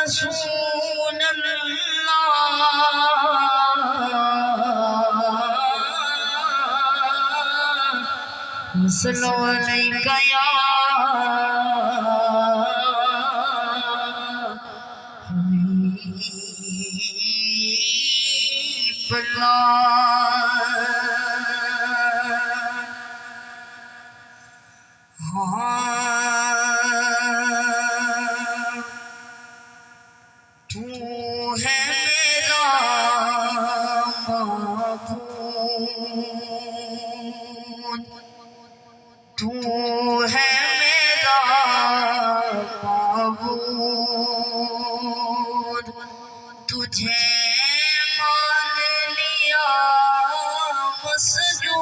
رسول اللہ صلو علیکہ یا حبیب اللہ۔ تو ہے میرا معبود، تو ہے میرا معبود، تجھے مان لیا مسجود،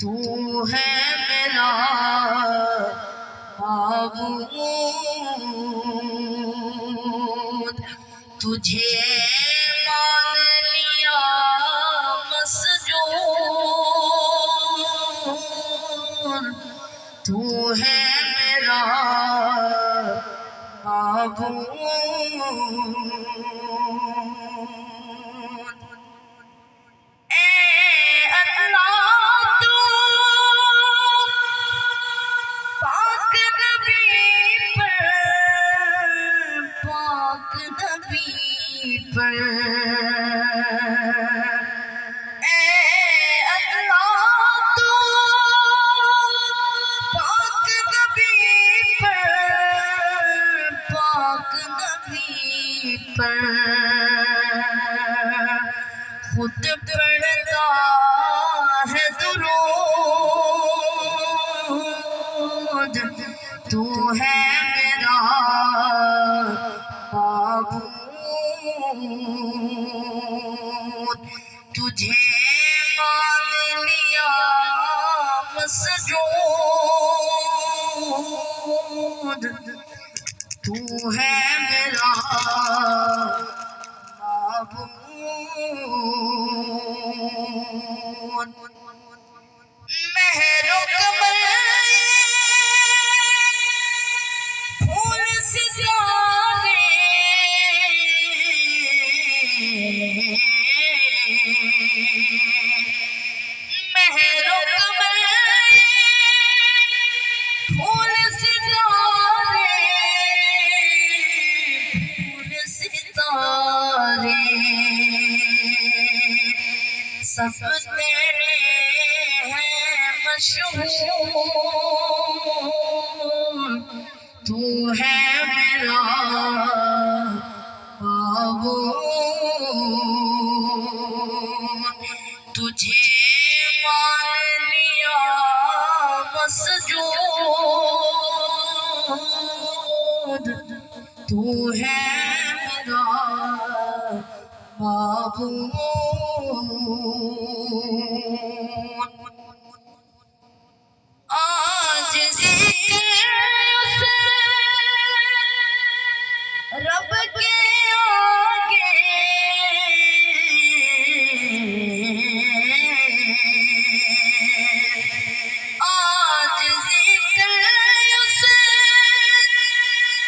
تو ہے میرا معبود، تجھے مان لیا مسجود، تو ہے میرا معبود۔ اے اللہ تو پاک نبی پر، پاک نبی پر، اے اللہ تو پاک نبی پر، پاک نبی پر خود پڑھتا ہے درود، تو ہے میرا معبود، تجھے مان لیا مسجود، تو ہے میرا معبود۔ مہر و کمل پھول ستارے مہر و کمل پھول ستارے، پھول ستارے سب تیرے ہیں مشہور، تو ہے میرا معبود، تجھے مان لیا مسجود، تو ہے میرا معبود۔ آج ذکر اسے رب کے آگے، آج ذکر اسے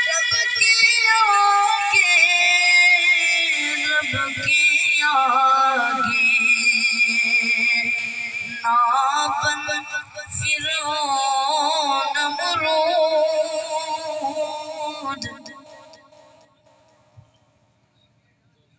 رب کے آگے، رب کے آگے نا بن فرعون نمرود،